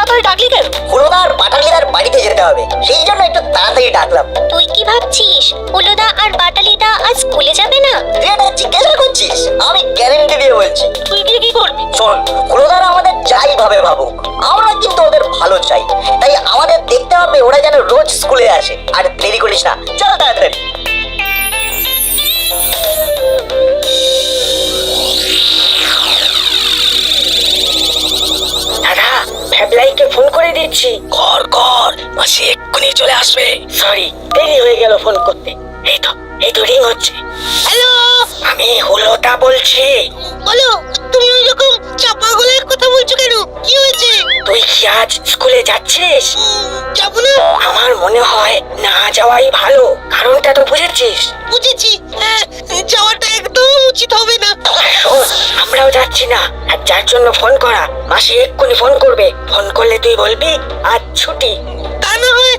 তাড়াতাড়ি ডাকলি কেন? হুলোদার পাটালিদার বাড়িতে যেতে হবে, সেই জন্য একটু তাড়াতাড়ি ডাকলাম। তুই কি ভাবছিস হুলোদা আর বাটালিদা আজ স্কুলে যাবে না? তুই এটা জিজ্ঞাসা করছিস? আমি গ্যারেন্টি দিয়ে বলছি। তুই গিয়ে কি করবি? শোন, হুলোদার আমাদের যাই ভাবে ভাবুক, আমরা কিন্তু ওদের ভালো চাই। তাই আমাদের দেখতে হবে ওরা যেন রোজ স্কুলে আসে। আর দেরি করিস না, চল তাড়াতাড়ি। দাদা, ভ্যাবলাইকে ফোন করে দিচ্ছি। কর কর, মাসি এক্ষুনি চলে আসবে। সরি, দেরি হয়ে গেল ফোন করতে। এই তো রিং হচ্ছে। হ্যালো, আমি হুলোদা বলছি। বলো, তুমি ওই রকম চাপা গলায় কথা বলছো কেন? কি হয়েছে? তুই কি আজ স্কুলে যাচ্ছিস? যাব না। আমার মনে হয় না যাওয়াই ভালো। কারণটা তো বুঝেছিস? বুঝেছি, যাওয়াটা একদম উচিত হবে না। শোন, আমরাও যাচ্ছি না। আর যার জন্য ফোন করা, মাসি এক্ষুনি ফোন করবে। ফোন করলে তুই বলবি আজ ছুটি। তা না হয়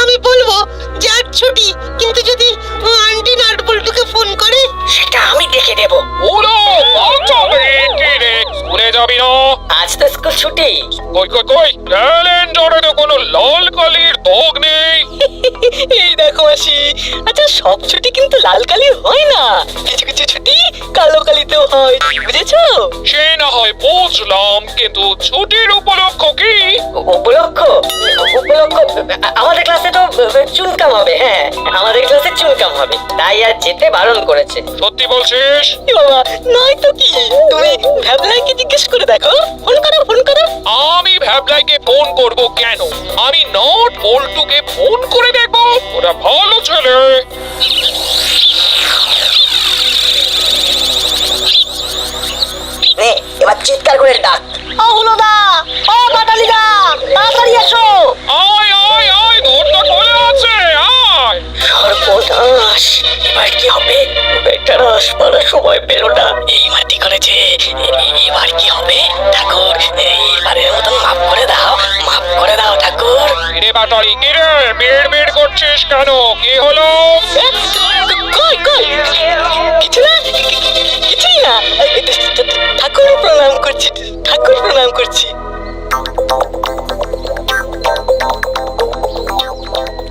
আমি বলবো যে আজ ছুটি, কিন্তু যদি আন্টি নাটবল্টুকে ফোন করে, সেটা আমি দেখে দেব। ওলো বাচ্চাবে কি রে, স্কুলে যাবি না? আজ তো স্কুল ছুটি। কই কই কই, ক্যালেন্ডারে তো কোনো লাল কালির দাগ নেই। এই দেখো মাসি, আচ্ছা সব ছুটি কিন্তু লাল কালির হয় না, কিছু কিছু ছুটি কালো কালিতেও হয়, বুঝেছো? সে না হয় বুঝলাম, কিন্তু ছুটির উপলক্ষ কি? উপলক্ষ আমাদের ক্লাসে তো চুনকাম হবে। হ্যাঁ, আমাদের ক্লাসে চুনকাম হবে, তাই আর যেতে বারণ করেছে। সত্যি বলছিস? বাবা, নয় তো কি, তুমি ভ্যাবলাইকে জিজ্ঞেস করে দেখো। ফোন করো, ফোন করো। আমি ভ্যাবলাইকে ফোন করব কেন? আমি নট বল্টুকে ফোন করে দেখবো। ওরা ভালো ছেলে। নে, এবার চিৎকার করে ডাক। ও হুলোদা, ও বাটালিদা, তাড়াতাড়ি এসো। আয় আয় আয়, দরজা খোলা আছে, আয়। সর্বনাশ, এবার কি হবে? বেটারা আসবার সময় পেলো না, এই মাটি করেছে। এবার কি হবে? ঠাকুর, এবারের মতন মাফ করে দাও, মাফ করে দাও ঠাকুর। কিরে বাটালি, কিরে বেড় বেড় করছিস কেন? কি হলো? কই কই, কিছু না, কিছুই না। ঠাকুর প্রণাম করছি, ঠাকুর প্রণাম করছি।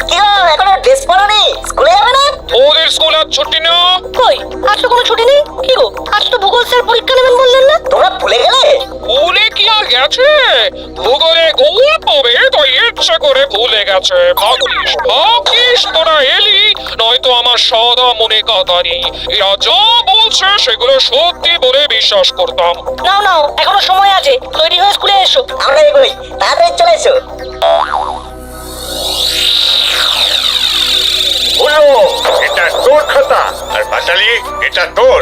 কি গো, এখনো ড্রেস পরোনি? স্কুলে যাবে না? ওদের স্কুল আর ছুটি না? কই, আজ তো কোনো ছুটি নেই। কি গো, আজ তো ভূগোল স্যার পরীক্ষা নেবেন বললেন না? তোমরা ভুলে গেলে? ভুলে কি আর গেছে? ভূগোলে গোল পাবে তাই ইচ্ছে করে ভুলে গেছে। ভাগ্যিস ভাগ্যিস তোরা এলি, নয়তো আমার সাদা মনে কাতারি। এরা যা বলছে সেগুলো সত্যি বলে বিশ্বাস করতাম। নাও নাও, এখনো সময় আছে, তৈরি হয়ে স্কুলে এসো। আমরা এগোই, তাড়াতাড়ি চলে এসো। বলো, এটা তোর খাতা, আর পাঁচালি এটা তোর।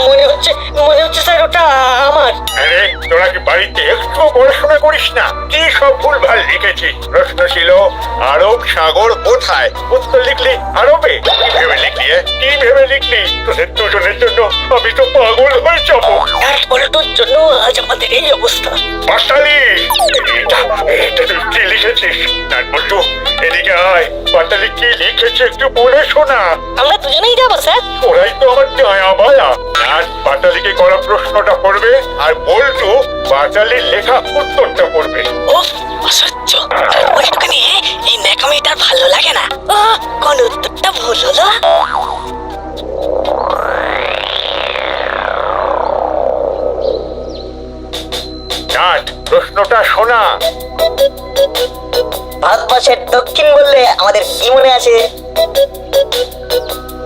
মনে হচ্ছে স্যার ওটা আমার। আরে তোরা কি বাড়িতে একটু পড়াশোনা করিস না? কি সব ভুলভাল লিখেছিস? প্রশ্ন ছিল আরব সাগর কোথায়, উত্তর লিখলি আরবে। কি ভেবে লিখলি? কি ভেবে লিখলি? তোদের দুজনের জন্য আমি তো পাগল হয়ে যাবো। নাটবল্টুর জন্য আজ আমাদের এই অবস্থা। পাঁচালি, এটা তুই কি লিখেছিস? নাটবল্টু, এদিকে আয়। পাঁচালি কি লিখেছে একটু পড়ে শোনা। আমরা দুজনেই যাবো স্যার। ওরাই তো আমার দয়া বায়া। নাট পাটালিকে করা প্রশ্নটা পড়বে, আর বল্টু পাটালির লেখা উত্তরটা পড়বে। ওফ, অসহ্য। নাটবল্টুকে নিয়ে এই ন্যাকামিটা ভালো লাগে না। কোন উত্তরটা ভুল হলো? নাট, প্রশ্নটা শোনা। ভারতবর্ষের দক্ষিণ বললে আমাদের কি মনে আছে?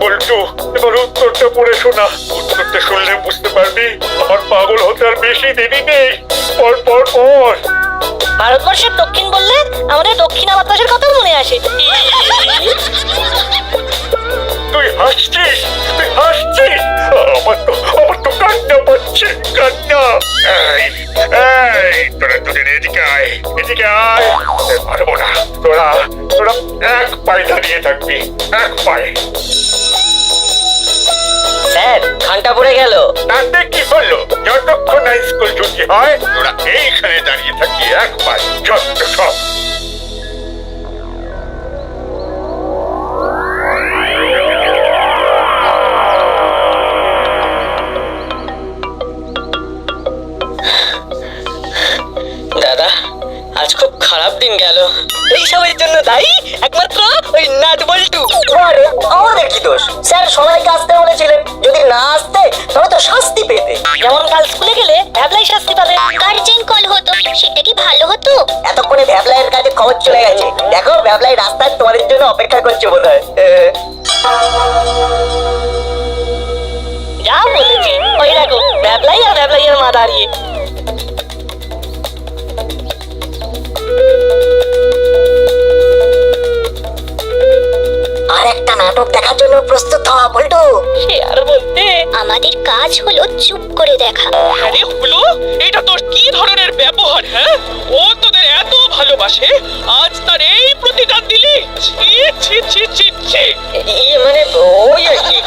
বল্টু, এবার উত্তরটা পড়ে শোনা। উত্তরটা শুনলে বুঝতে পারবি আমার পাগল হতে আর বেশি দেরি নেই। পর পর পর। ভারতবর্ষের দক্ষিণ বললে আমাদের দক্ষিণা বাতাসের কথা মনে আসে। তুই হাসছিস, তুই হাসছিস। আমার তো কান্না পাচ্ছে, কান্না। এই তোরা দুদিন এদিকে আয়, এদিকে আয়। পারবো না, তোরা তোরা এক পায়ে দাঁড়িয়ে থাকবি, এক পায়ে। স্যার, ঘন্টা পড়ে গেল। তাতে কি হলো? যতক্ষণ না স্কুল ছুটি হয় তোরা এইখানে দাঁড়িয়ে থাকবি এক পায়ে। যত সব। দাদা, আজ খুব দায়ী একমাত্র ওই নাট বল্টু। আরে আমাদের কি দোষ? স্যার সবাইকে আসতে বলেছিলেন, যদি না আসতে তবে তো শাস্তি পেতে। যেমন কাল স্কুলে গেলে ভ্যাবলাই শাস্তি পাবে। গার্জেন কল হতো, সেটা কি ভালো হতো? এতক্ষণে ভ্যাবলাইয়ের কাছে খবর চলে গেছে। দেখো ভ্যাবলাই রাস্তায় তোমাদের জন্য অপেক্ষা করছে বোধহয়। যা বলেছি, ওই দেখো ভ্যাবলাই আর ভ্যাবলাইয়ের মা দাঁড়িয়ে। আর একটা নাটক দেখার জন্য প্রস্তুত হওয়া বল্টু। সে আর বলতে, আমাদের কাজ হলো চুপ করে দেখা। আরে হলো, এটা তোর কি ধরনের ব্যবহার? হ্যাঁ, ও তোদের এত ভালোবাসে, আজ তার এই প্রতিদান দিলি? ছি ছি ছি ছি ছি। মানে ওই আর কি,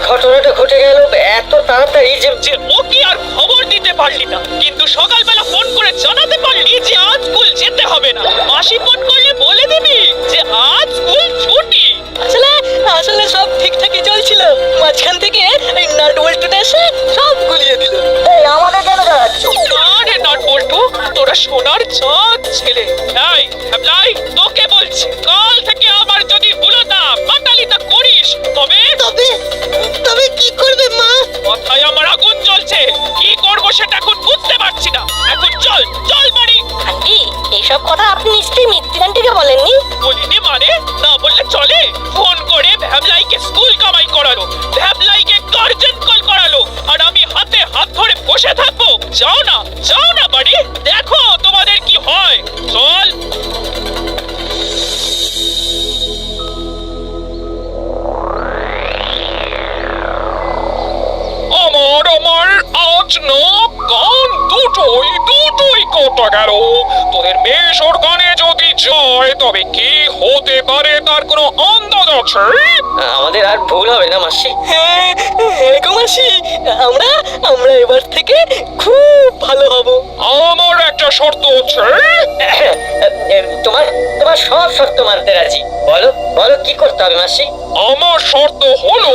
ঘটনাটা ঘটে গেল এত তাড়াতাড়ি যে যে ও কি আর খবর দিতে পারলি না, কিন্তু সকালবেলা ফোন করে জানাতে পারলি যে আজ স্কুল যেতে হবে না। মাসি ফোন করলে বলে দিবি যে আজ স্কুল ছুটি। আসলে আসলে সব ঠিকঠাকই চলছিল, মাঝখান থেকে এই নাট বল্টুটা এসে সব গুলিয়ে দিল। এই আমাদের কেন জানাচ্ছ? আরে নট বল্টু, তোরা সোনার চাঁদ ছেলে। এই ভ্যাবলাই, তোকে বলছি, কাল থেকে আবার যদি হুলোদা বাটালিটা করিস তবে তবে তবে কি করবে মা? মাথায় আমার আগুন জ্বলছে। কি করবো সেটা এখন বুঝতে পারছি না। এখন চল চল বাড়ি। আন্টি, এইসব কথা আপনি নিশ্চয়ই মিত্তির আন্টিকে বলেননি? বলিনি মানে? না বললে চলে? ফোন করে ভ্যাবলাইকে স্কুল কামাই করালো, ভ্যাবলাইকে গার্জেন কল করালো, আর আমি হাতে হাত ধরে বসে থাকবো? যাও না বাড়ি, দেখো তোমাদের কি হয়। চল। আমার আজ না গান দুটোই কটা গেল। তোদের মেষ ওর গানে যদি যায় তবে কি হতে পারে তার কোনো আন্দাজ আছে? আমাদের আর ভুল হবে না মাসি। হ্যাঁ গো মাসি, আমরা আমরা এবার থেকে খুব ভালো হব। আমার একটা শর্ত আছে। তোমার তোমার সব শর্ত মানতে রাজি। বলো বলো কি করতে হবে মাসি? আমার শর্ত হলো,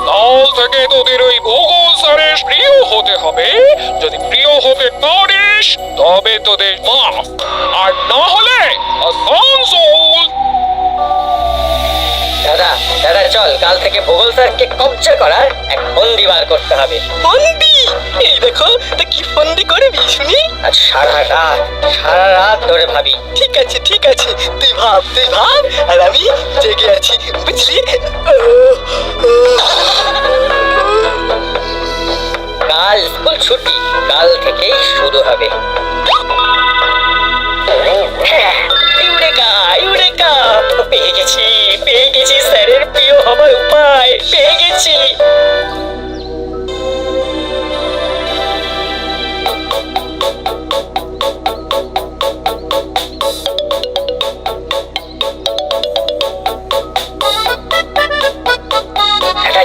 কাল থেকে তোদের ওই ভূগোল স্যারের প্রিয় হতে হবে। যদি প্রিয় হতে পারিস তবে তোদের মাফ, আর না হলে আসানসোল। দাদা দাদা চল, কাল থেকে ভূগোল স্যারকে কবজা করার এক ফন্দি বার করতে হবে। ফন্দি? এই দেখো তা কি ফন্দি করবি শুনি? আজ সারা রাত ধরে ভাবি। ঠিক আছে তুই ভাব আর আমি জেগে আছি, বুঝলি? কাল স্কুল ছুটি, কাল থেকেই শুরু হবে। ইউরেকা! পেয়ে গেছি স্যারের প্রিয় হবার উপায় পেয়ে গেছি।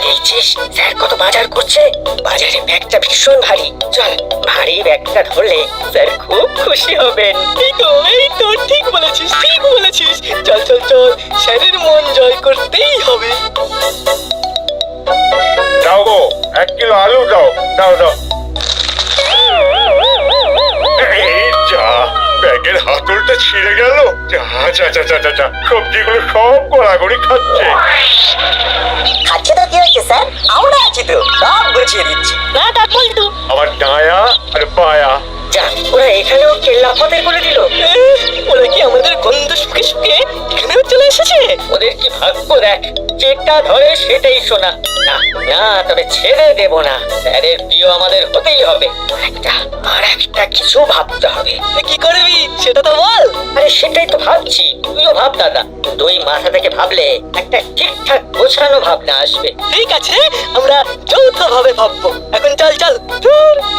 দেখছিস স্যার কত বাজার করছে? বাজারে ব্যাগটা ভীষণ ভারী। চল, ভারী ব্যাগটা ধরলে স্যার খুব খুশি হবেন। এই তো ঠিক বলেছিস চল স্যারের মন জয় করতেই হবে। দাও গো, 1 কিলো আলু দাও। এই যা, ব্যাগের হাতলটা ছিঁড়ে গেল। যা, সবজিগুলো সব গড়াগড়ি খাচ্ছে। খাচ্ছে তো কি হয়েছে স্যার, আমরা আছি তো, সব গুছিয়ে দিচ্ছি। না তা বলতু আমার ডায়া আর বায়া। যা, ওরা এখানেও কেল্লা ফতের করে দিল। ওরা কি আমাদের গন্ধ শুকে এখানেও চলে এসেছে? ওদের কি ভাগ্য দেখ, যেটা ধরে সেটাই শোনা। না তবে ছেড়ে দেব না, স্যারের প্রিয় আমাদের হতেই হবে। আর একটা কিছু ভাবতে হবে। কি করবি সেটা তো বল। আরে সেটাই তো ভাবছি, তুইও ভাব দাদা। দুই মাথা থেকে ভাবলে একটা ঠিকঠাক গোছানো ভাবনা আসবে। ঠিক আছে, আমরা যৌথ ভাবে ভাববো। এখন চল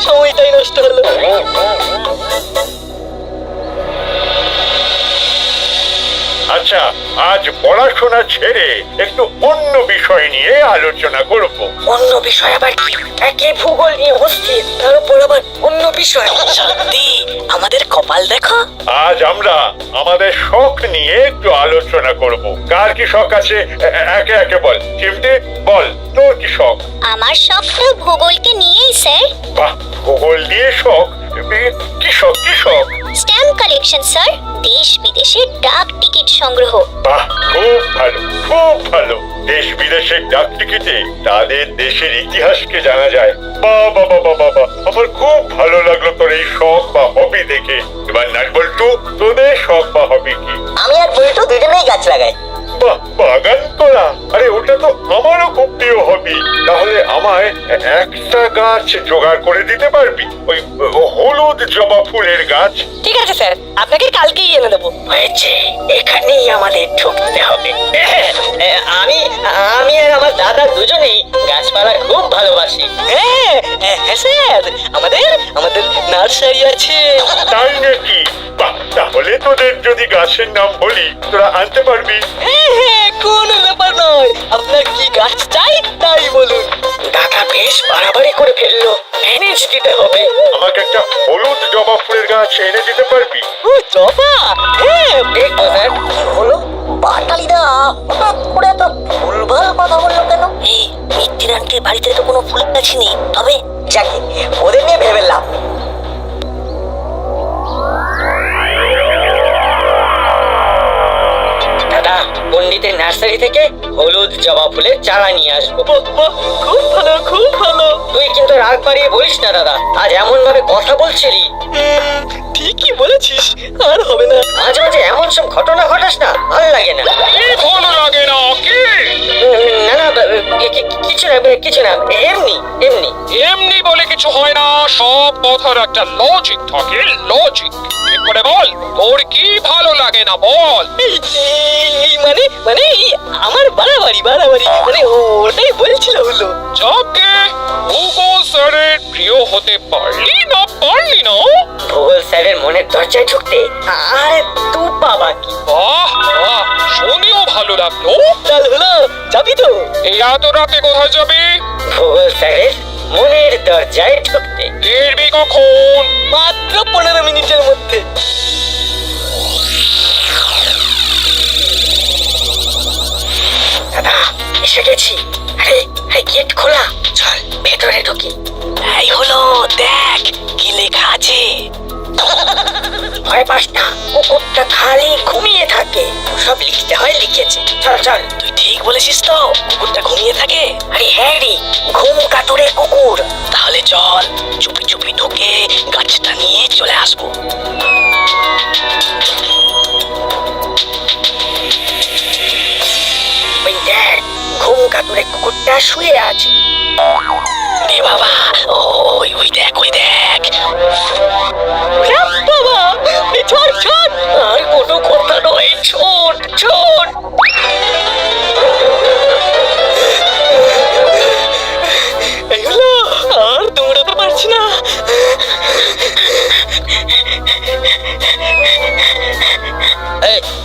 সময়টাই নষ্ট হলো। আচ্ছা, আজ পড়াশোনা ছেড়ে একটু অন্য বিষয় নিয়ে আলোচনা করব। অন্য বিষয় আবার কি? একে ভূগোল নিয়ে অস্থির, তার উপর আবার অন্য বিষয়। সত্যি আমাদের কপাল দেখো। আজ আমরা আমাদের শখ নিয়ে একটু আলোচনা করব। কার কি শখ আছে একে একে বল। চিমটে বল, তোর কি শখ? আমার শখটা ভূগোলকে নিয়েই স্যার। বাহ, ভূগোল নিয়ে শখ? কি শখ? স্ট্যাম্প কালেকশন স্যার, দেশ বিদেশের ডাক টিকিট সংগ্রহ। বাহ, খুব ভালো, খুব ভালো। দেশ বিদেশের ডাক টিকিটে তাদের দেশের ইতিহাসকে জানা যায়। বাহ বাহ বাহ বাহ বাহ, আমার খুব ভালো লাগলো তোর এই শখ বা হবি দেখে। এবার নাট বল্টু, তোদের শখ বা হবি কি? আমি আর বল্টু দুজনেই গাছ লাগাই। বাহ, বাগান করা, আরে ওটা তো আমারও খুব প্রিয় হবি। তাহলে আমায় একটা গাছ জোগাড় করে দিতে পারবি? ওই হলুদ জবা ফুলের গাছ। ঠিক আছে স্যার, আপনাকে কালকেই এনে দেবো। হয়েছে, এখানেই আমাদের ঢুকতে হবে। আমি আমি আর আমার দাদা দুজনেই গাছপালা খুব ভালোবাসি। হ্যাঁ হ্যাঁ স্যার, আমাদের আমাদের নার্সারি আছে। তাই নাকি? বাহ, তাহলে তোদের যদি গাছের নাম বলি তোরা আনতে পারবি? হ্যাঁ হ্যাঁ, কোনো ব্যাপার নয়, আপনার কি গাছ চাই তাই বলুন। দাদা বেশ বাড়াবাড়ি করে ফেললো, ম্যানেজ দিতে হবে। আমাকে একটা হলুদ জবা ফুলের গাছ এনে দিতে পারবি? ও জবা, হ্যাঁ দেখবো স্যার। কি হলো বাটালিদা, হঠাৎ করে এত ভুলভাল কথা বললো কেন? এই মিত্তির আন্টির বাড়িতে তো কোনো ফুল গাছ নেই, তবে যাকে ওদের নিয়ে ভেবে লাভ নেই। দাদা পণ্ডিতের নার্সারি থেকে হলুদ জবা ফুলের চারা নিয়ে আসবো। খুব ভালো, খুব ভালো। তুই কিন্তু রাগ বাড়িয়ে বলিস না দাদা, আজ এমন ভাবে কথা বলছিলি। ঠিকই বলেছিস, আর হবে না। মাঝে মাঝে এমন সব ঘটনা ঘটাস না, ভালো লাগে না। কি ভালো লাগে না কি? না না, কিছু না, কিছু না, এমনি এমনি। এমনি বলে কিছু হয় না, সব কথার একটা লজিক থাকে, লজিক। ঠিক করে বল, তোর কি ভালো লাগে না বল। এই মানে মানে এই আমার বাড়াবাড়ি বাড়াবাড়ি মানে ওটাই বলছিল হলো। যাকে ভূগোল স্যারের প্রিয় হতে পারলি না পারলি না। ভূগোল স্যারের মনের দরজায় ঢুকতে আর তু বাবা কি। বাহ বাহ, শুনেও ভালো লাগলো। চল হলো, যাবি তো? এই এত রাতে কোথায় যাবি? ভূগোল স্যারের মনের দরজায় ঢুকতে। ফিরবি কখন? মাত্র 15 মিনিটের মধ্যে। দাদা এসে গেছি। আরে আরে গেট খোলা, চল ভেতরে ঢুকি। এই হলো, দেখ কি লেখা আছে। ভয় পাস না, কুকুরটা খালি ঘুমিয়ে থাকে, সব লিখতে হয় লিখেছে। চল চল, তুই ঠিক বলেছিস তো, কুকুরটা ঘুমিয়ে থাকে। আরে হ্যাঁ রে, ঘুম কাতুরে কুকুর। তাহলে চল চুপি চুপি ঢুকে গাছটা নিয়ে চলে আসবো। ওই দেখ, ঘুম কাতুরে কুকুরটা শুয়ে আছে। রে বাবা, ওই ওই দেখ, ওই দেখ। বাবা, ছোট ছোট, আর কোনো কথা নয়, ছোট ছোট। এগুলো আর দৌড়াতে পারছি না।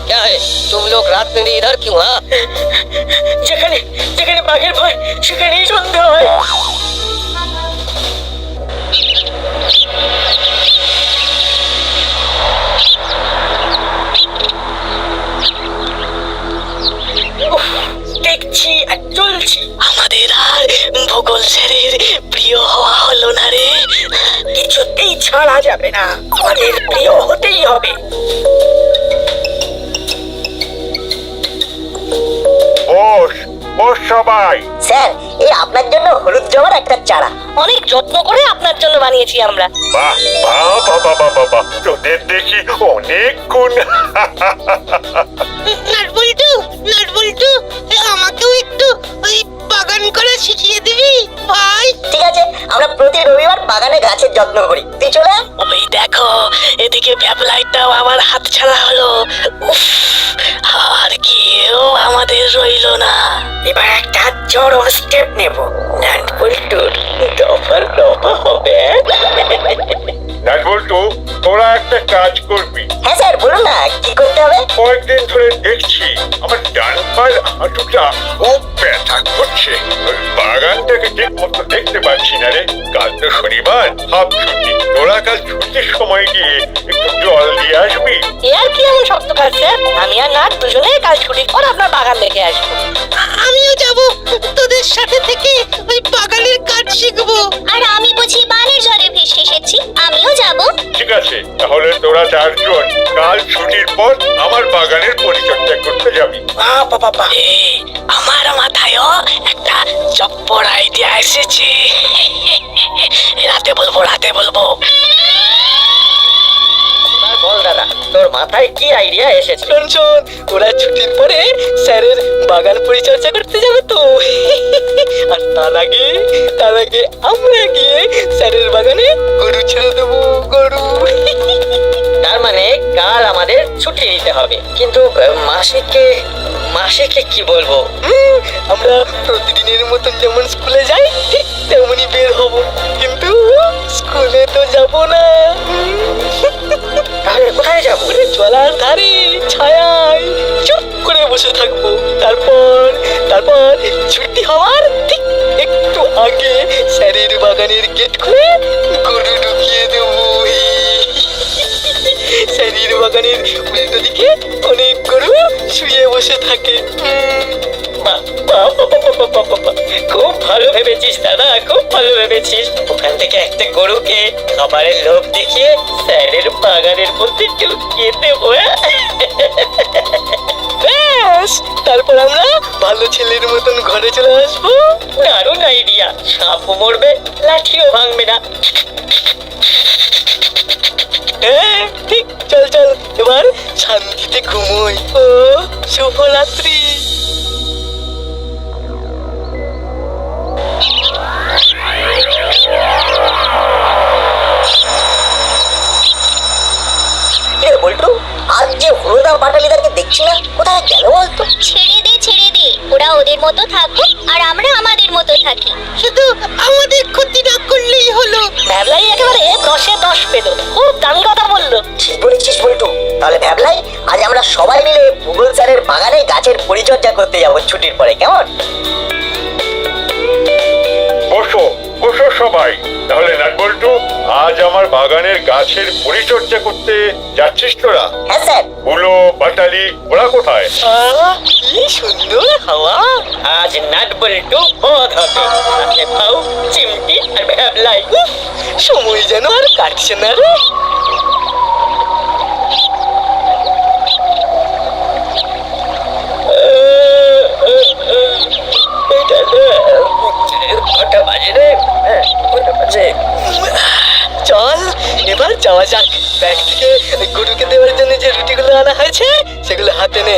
क्या है? तुम लोग रात में भी इधर क्यों? हाँ, যেখানে যেখানে বাঘের ভয় সেখানেই সন্দেহ হয়। উফ, দেখছি আর চলছি, আমাদের আর ভূগোল স্যারের প্রিয় হওয়া হলো না রে। কিছুতেই ছাড়া যাবে না, আমাদের প্রিয় হতেই হবে। বস বস সবাই। স্যার, এই আপনার জন্য হলুদ জবার একটা চারা। অনেক যত্ন করে আপনার জন্য বানিয়েছি আমরা। বাহ বাহ বাহ বাহ বাহ বাহ, তোদের দেখি অনেক গুণ। নাটবল্টু, নাটবল্টু, আমাকেও একটু ওই বাগান করা শিখিয়ে দিবি ভাই? ঠিক আছে, আমরা প্রতি রবিবার বাগানে গাছের যত্ন করি, তুই চলে আয়। ওই দেখো, এদিকে ব্যাবলাইটাও আমার হাত ছাড়া হলো। উফ, আর কেউ আমাদের রইলো না। এবার একটা জড়ো স্টেপ নেব, নাটবল্টুর দফার দফা হবে। নাট বল্টু, তোরা একটা কাজ করবি। হ্যাঁ স্যার, বলুন না কি করতে হবে। কয়েকদিন ধরে দেখছি আমার ডান পায়ের হাঁটুটা খুব ব্যথা করছে। ওই বাগানটাকে ঠিক মতো দেখতে পাচ্ছি না রে। কাল তো শনিবার, হাফ ছুটি। তোরা কাল ছুটির সময় গিয়ে একটু জল দিয়ে আসবি। এ আর কি এমন শক্ত কাজ স্যার? আমি আর নাট দুজনে কাল ছুটির পর আপনার বাগান দেখে আসবো। আমিও যাব তোদের সাথে থেকে ওই বাগানের কাজ শিখবো। আর আমি বুঝি বানের ঝড়ে ভেসে এসেছি, আমিও যাব। ঠিক আছে, আছে, তাহলে তোরা চারজন কাল ছুটির পর আমার বাগানের পরিচর্যা করতে যাবি। বাবা আমার মাথায়ও একটা চপ্পর আইডিয়া এসেছে। রাতে বলবো। বল দাদা, তোর মাথায় কি আইডিয়া এসেছে? শোন ওরা ছুটির পরে স্যারের বাগান পরিচর্যা করতে যাবে তো। আর তার আগে আমরা গিয়ে স্যারের বাগানে গরু ছেড়ে দেবো, গরু। তার মানে কাল আমাদের ছুটি নিতে হবে, কিন্তু মাসিকে কি বলবো? আমরা প্রতিদিনের মতন যেমন স্কুলে যাই ঠিক তেমনই বের হব, কিন্তু স্কুলে তো যাব না। তাহলে কোথায় যাবো? জলার ধারে ছায়ায় চুপ করে বসে থাকবো। তারপর ছুটি হওয়ার ঠিক একটু আগে স্যারের বাগানের গেট খুলে গরু ঢুকিয়ে দেবো। স্যারের বাগানের উল্টো দিকে অনেক গরু শুয়ে বসে থাকে। খুব ভালো ভেবেছিস দাদা, খুব ভালো ভেবেছিস। ওখান থেকে একটা গরুকে খাবারের লোভ দেখিয়ে স্যারের বাগানের মধ্যে ঢুকিয়ে দেবো। ব্যাস, তারপর আমরা ভালো ছেলের মতন ঘরে চলে আসবো। দারুণ আইডিয়া। সাপও মরবে, লাঠিও ভাঙবে না। হ্যাঁ ঠিক, চল এবার শান্তিতে ঘুমোই। ও শুভরাত্রি। বল্টু, আজ যে হলুদা পাটালিদারকে দেখছি না, কোথায় গেল বলতো? ছেড়ে দে ওরা ওদের মতো থাকুক আর আমরা আমাদের মতো থাকি। শুধু আমাদের ক্ষতি না করলেই হলো। ভ্যাবলাই একেবারে 10-এ 10 পেল, খুব দামি কথা বললো। ঠিক বলেছিস বল্টু। তাহলে ভাবলাই আজ আমরা সবাই মিলে ভূগোল স্যারের বাগানে গাছের পরিচর্যা করতে যাবো ছুটির পরে, কেমন? বসো সবাই। তাহলে নাটবল্টু, আজ আমার বাগানের গাছের পরিচর্যা করতে যাচ্ছিস তোরা? হ্যাঁ স্যার। হুলো, বাটালি, ওরা কোথায়? কি সুন্দর হাওয়া। আজ নাটবল্টু পথ হবে, সাথে পাউ, চিমটি আর ভাবলাই। সময় যেন আর কাটছে না রে। কটা বাজে রে? কটা বাজে? চল এবার যাওয়া যাক। ব্যাগ থেকে গরুকে দেওয়ার জন্য যে রুটিগুলো আনা হয়েছে সেগুলো হাতে নে।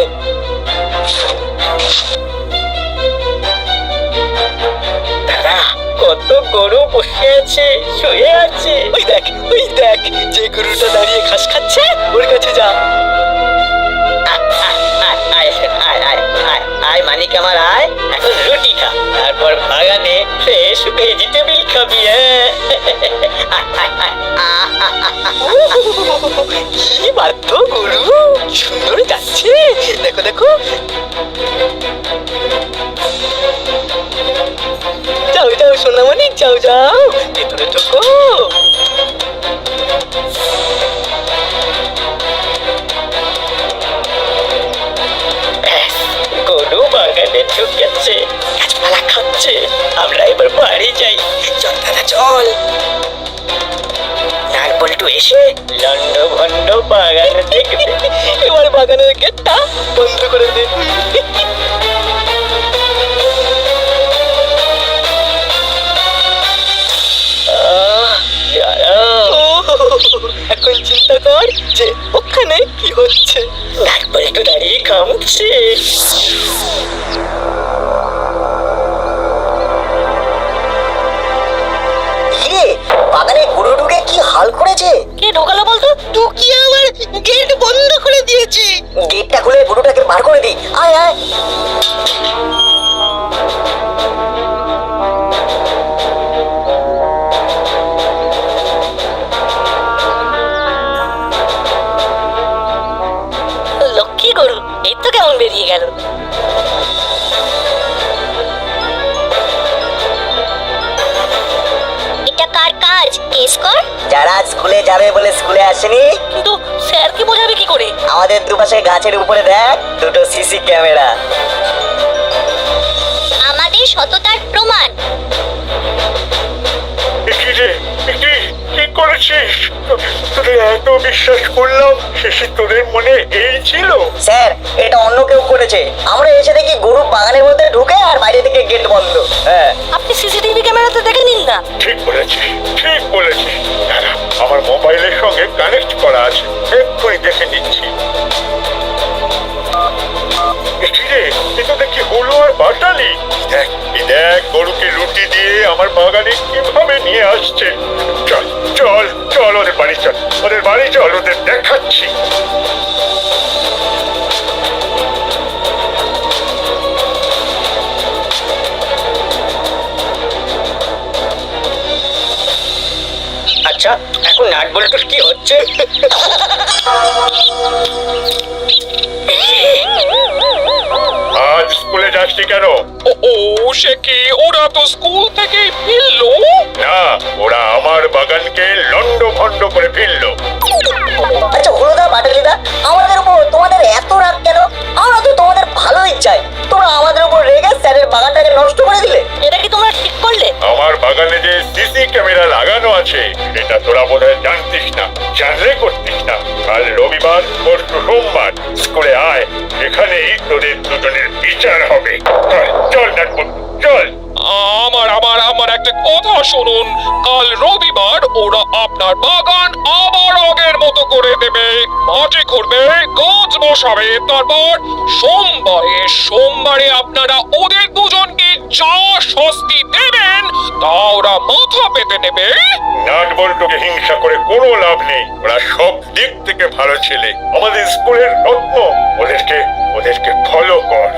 দাদা, কত গরু বসে আছে, শুয়ে আছে। ওই দেখ যে গরুটা দাঁড়িয়ে ঘাস খাচ্ছে ওর কাছে যা। আয় মানিক আমার, আয়। এখন রুটি খা, তারপর বাগানে ফ্রেশ ভেজিটেবল খাবি। কি বাধ্য গরু, সুন্দর যাচ্ছে। দেখো যাও সোনামণি, যাও ভেতরে ঢোকো। গরু বাগানে ঢুকেছে, গাছপালা খাচ্ছে। আমরা এবার বাড়ি যাই। চল দাদা চল। নাটবল্টু এসে লন্ড ভন্ড বাগানে দেখবে। এবার বাগানের গেটটা বন্ধ করে দে। এখন চিন্তা কর যে ওখানে কি হচ্ছে। নাটবল্টু দাঁড়িয়ে ঘামছে। বাগানে গরু ঢুকে কি হাল করেছে? কে ঢোকালো বলতো? টুকি আমার গেট বন্ধ করে দিয়েছে। গেটটা খুলে গরুটাকে বার করে দিই। আয় লক্ষ্মী গরু, এই তো কেমন বেরিয়ে গেল। এটা কার কাজ? কেস কর। যারা স্কুলে যাবে বলে স্কুলে আসেনি, কিন্তু স্যারকে বোঝাবে কি করে? আমাদের দুপাশে গাছের উপরে দেখ দুটো সিসি ক্যামেরা। আমাদের সততার প্রমাণ। কি রে, কি করেছিস? তোরা তোকে এত বিশ্বাস করলাম, শেষে তোদের মনে এই ছিল? স্যার, এটা অন্য কেউ করেছে। আমরা এসে দেখি গরু বাগানের মধ্যে ঢুকে আর বাইরে থেকে গেট বন্ধ। হ্যাঁ, আপনি সিসিটিভি ক্যামেরাতে দেখে নিন না। ঠিক বলেছিস, ঠিক বলেছিস। দাঁড়া, আমার মোবাইলের সঙ্গে কানেক্ট করা আছে, এক্ষুনি দেখে নিচ্ছি। কিরে, এ তো দেখি হলো আর বাটালি। দেখ, এই দেখ গরুকে রুটি দিয়ে আমার বাগানে কিভাবে নিয়ে আসছে। চল চল চল, ওদের বাড়ি চল, ওদের বাড়ি চল, ওদের দেখাচ্ছি। আচ্ছা, এখন নাট বল্টুর কি হচ্ছে? আজ স্কুলে যাসনি কেন? ও সে কি, ওরা তো স্কুল থেকে ফিরলো। না, ওরা আমার বাগানকে লন্ড ভন্ড করে ফেললো। আচ্ছা হলুদা, বাটালিদা, আমাদের উপর তোমাদের এত রাগ কেন? আমরা তো তোমাদের ভালোই চাই, তোমরা আমাদের উপর রেগে স্যারের বাগানটাকে নষ্ট করে দিলে। এটা কি তোমরা ঠিক করলে? আমার বাগানে যে সিসি ক্যামেরা লাগানো আছে, এটা তোরা বোধহয় জানতিস না, জানলে করতিস না। কাল রবিবার, পরশু সোমবার, স্কুলে আয়, এখানেই তোদের দুজনের বিচার হবে। চল চল নাটবল্টু, চল। আমার আমার আমার একটা কথা শুনুন, কাল রবিবার ওরা আপনার বাগান আবার আগের মতো করে দেবে, মাটি খুঁড়বে, গাছ বসাবে, তারপর সোমবারে আপনারা ওদের দুজনকে যা শাস্তি দেবেন তা ওরা মাথা পেতে নেবে। নাটবল্টুকে হিংসা করে কোনো লাভ নেই, ওরা সব দিক থেকে ভালো ছেলে, আমাদের স্কুলের রত্ন। ওদেরকে ফলো কর।